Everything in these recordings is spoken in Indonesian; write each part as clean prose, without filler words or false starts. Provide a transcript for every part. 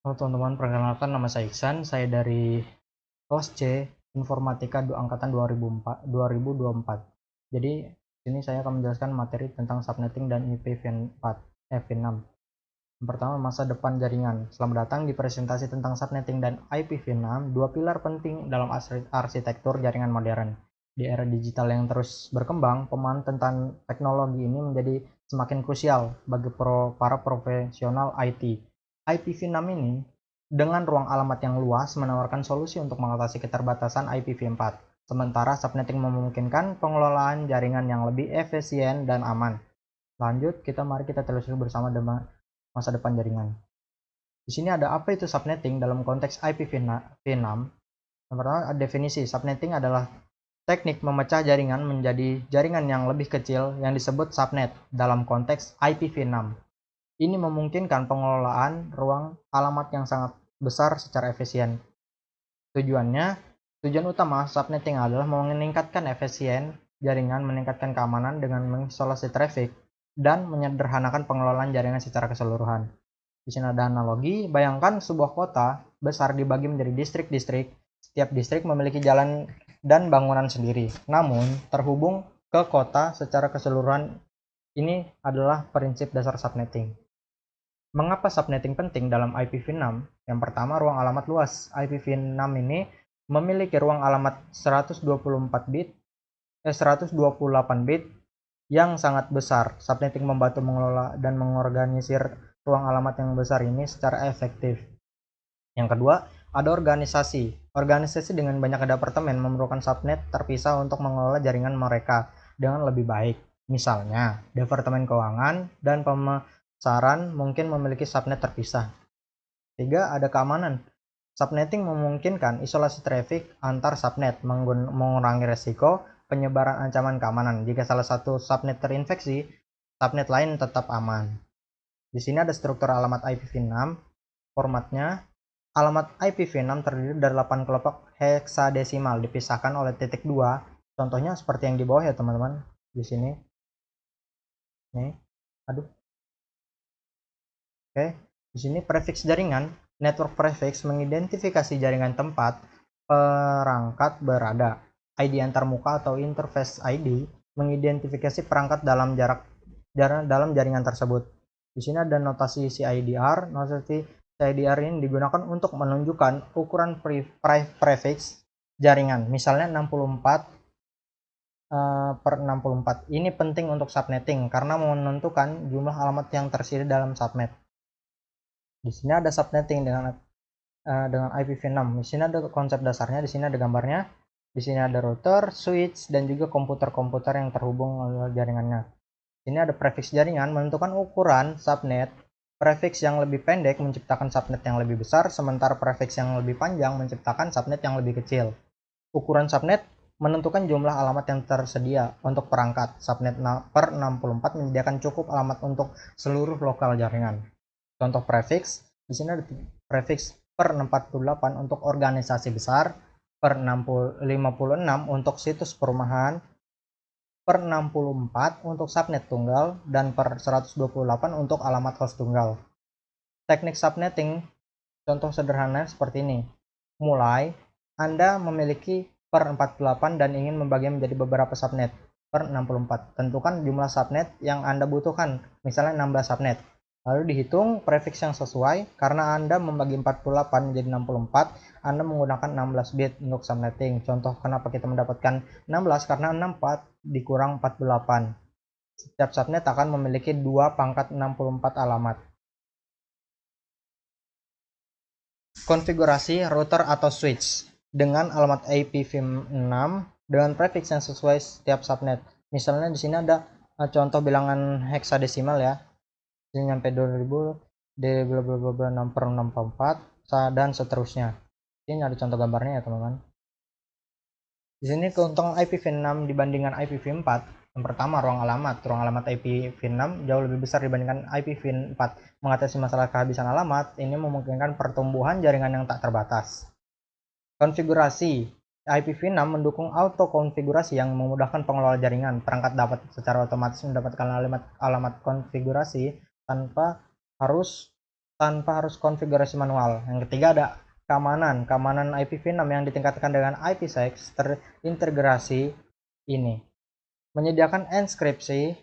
Halo teman-teman, perkenalkan nama saya Iksan. Saya dari kelas C Informatika angkatan 2024. Jadi, sini saya akan menjelaskan materi tentang subnetting dan IPv4, IPv6. Yang pertama, masa depan jaringan. Selamat datang di presentasi tentang subnetting dan IPv6, dua pilar penting dalam arsitektur jaringan modern. Di era digital yang terus berkembang, pemahaman tentang teknologi ini menjadi semakin krusial bagi para profesional IT. IPv6 ini dengan ruang alamat yang luas menawarkan solusi untuk mengatasi keterbatasan IPv4, sementara subnetting memungkinkan pengelolaan jaringan yang lebih efisien dan aman. Lanjut, mari kita telusuri bersama masa depan jaringan. Di sini ada apa itu subnetting dalam konteks IPv6. Yang pertama, definisi subnetting adalah teknik memecah jaringan menjadi jaringan yang lebih kecil yang disebut subnet dalam konteks IPv6. Ini memungkinkan pengelolaan ruang alamat yang sangat besar secara efisien. Tujuan utama subnetting adalah meningkatkan efisien jaringan, meningkatkan keamanan dengan mengisolasi traffic, dan menyederhanakan pengelolaan jaringan secara keseluruhan. Di sini ada analogi, bayangkan sebuah kota besar dibagi menjadi distrik-distrik. Setiap distrik memiliki jalan dan bangunan sendiri, namun terhubung ke kota secara keseluruhan. Ini adalah prinsip dasar subnetting. Mengapa subnetting penting dalam IPv6? Yang pertama, ruang alamat luas. IPv6 ini memiliki ruang alamat 128 bit yang sangat besar. Subnetting membantu mengelola dan mengorganisir ruang alamat yang besar ini secara efektif. Yang kedua, ada organisasi. Organisasi dengan banyak departemen memerlukan subnet terpisah untuk mengelola jaringan mereka dengan lebih baik. Misalnya, Departemen Keuangan dan Pemasaran mungkin memiliki subnet terpisah. Tiga, ada keamanan. Subnetting memungkinkan isolasi traffic antar subnet, mengurangi resiko penyebaran ancaman keamanan. Jika salah satu subnet terinfeksi, subnet lain tetap aman. Di sini ada struktur alamat IPv6. Formatnya, alamat IPv6 terdiri dari 8 kelompok heksadesimal dipisahkan oleh titik 2. Contohnya seperti yang di bawah ya teman-teman. Di sini. Nih. Aduh. Oke. Di sini prefix jaringan. Network prefix mengidentifikasi jaringan tempat perangkat berada. ID antarmuka atau interface ID mengidentifikasi perangkat dalam jaringan tersebut. Di sini ada notasi CIDR. Notasi CIDR ini digunakan untuk menunjukkan ukuran prefix jaringan. Misalnya 64 per 64. Ini penting untuk subnetting karena menentukan jumlah alamat yang tersedia dalam subnet. Di sini ada subnetting dengan IPv6. Di sini ada konsep dasarnya, di sini ada gambarnya. Di sini ada router, switch, dan juga komputer-komputer yang terhubung oleh jaringannya. Ini ada prefix jaringan menentukan ukuran subnet. Prefix yang lebih pendek menciptakan subnet yang lebih besar, sementara prefix yang lebih panjang menciptakan subnet yang lebih kecil. Ukuran subnet menentukan jumlah alamat yang tersedia untuk perangkat. Subnet per 64 menyediakan cukup alamat untuk seluruh lokal jaringan. Contoh prefix, di sini ada prefix per 48 untuk organisasi besar, per 56 untuk situs perumahan, per 64 untuk subnet tunggal, dan per 128 untuk alamat host tunggal. Teknik subnetting contoh sederhana seperti ini. Mulai, Anda memiliki per 48 dan ingin membagi menjadi beberapa subnet per 64. Tentukan jumlah subnet yang Anda butuhkan, misalnya 16 subnet. Lalu dihitung prefix yang sesuai. Karena Anda membagi 48 menjadi 64, Anda menggunakan 16 bit untuk subnetting. Contoh kenapa kita mendapatkan 16, karena 64 dikurang 48. Setiap subnet akan memiliki 2 pangkat 64 alamat. Konfigurasi router atau switch dengan alamat IPv6 dengan prefix yang sesuai setiap subnet. Misalnya di sini ada contoh bilangan heksadesimal ya. Ini sampai 2000 d bla bla bla bla 6 per 64 dan seterusnya. Ini ada contoh gambarnya ya teman-teman. Di sini keuntungan IPv6 dibandingkan IPv4. Yang pertama, ruang alamat. Ruang alamat IPv6 jauh lebih besar dibandingkan IPv4. Mengatasi masalah kehabisan alamat, ini memungkinkan pertumbuhan jaringan yang tak terbatas. Konfigurasi. IPv6 mendukung auto konfigurasi yang memudahkan pengelola jaringan. Perangkat dapat secara otomatis mendapatkan alamat konfigurasi tanpa harus tanpa harus konfigurasi manual. Yang ketiga ada keamanan IPv6 yang ditingkatkan dengan IPsec terintegrasi ini menyediakan enkripsi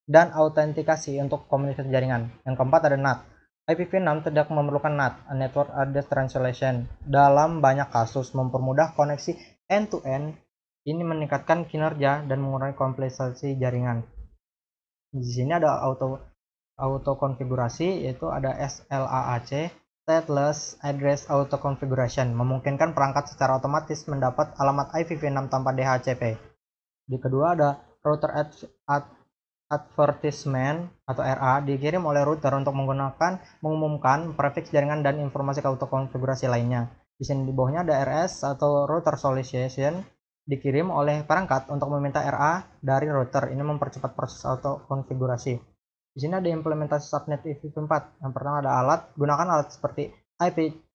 dan autentikasi untuk komunikasi jaringan. Yang keempat ada NAT. IPv6 tidak memerlukan NAT, Network Address Translation, dalam banyak kasus mempermudah koneksi end-to-end. Ini meningkatkan kinerja dan mengurangi kompleksitas jaringan. Di sini ada auto konfigurasi, yaitu ada SLAAC, Stateless Address Auto Configuration, memungkinkan perangkat secara otomatis mendapat alamat IPv6 tanpa DHCP. Di kedua ada router advertisement atau RA dikirim oleh router untuk mengumumkan prefix jaringan dan informasi auto konfigurasi lainnya. Di sini di bawahnya ada RS atau router solicitation dikirim oleh perangkat untuk meminta RA dari router. Ini mempercepat proses auto konfigurasi. Di sini ada implementasi subnet IPv4. Yang pertama ada gunakan alat seperti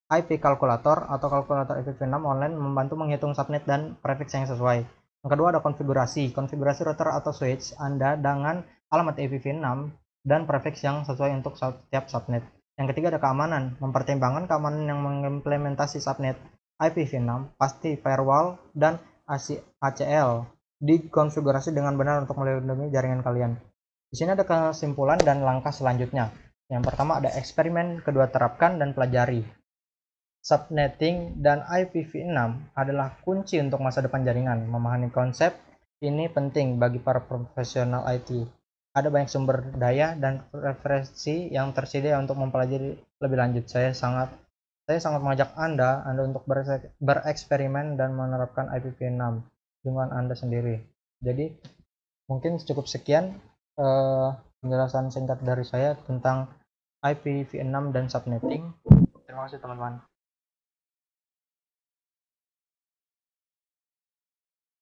IP kalkulator atau kalkulator IPv6 online membantu menghitung subnet dan prefix yang sesuai. Yang kedua ada konfigurasi router atau switch Anda dengan alamat IPv6 dan prefix yang sesuai untuk setiap subnet. Yang ketiga ada keamanan, mempertimbangkan keamanan yang mengimplementasi subnet IPv6 pasti firewall dan ACL dikonfigurasi dengan benar untuk melindungi jaringan kalian. Di sini ada kesimpulan dan langkah selanjutnya. Yang pertama ada eksperimen, kedua terapkan dan pelajari. Subnetting dan IPv6 adalah kunci untuk masa depan jaringan. Memahami konsep ini penting bagi para profesional IT. Ada banyak sumber daya dan referensi yang tersedia untuk mempelajari lebih lanjut. Saya sangat mengajak Anda untuk bereksperimen dan menerapkan IPv6 dengan Anda sendiri. Jadi mungkin cukup sekian penjelasan singkat dari saya tentang IPv6 dan subnetting. Terima kasih teman-teman.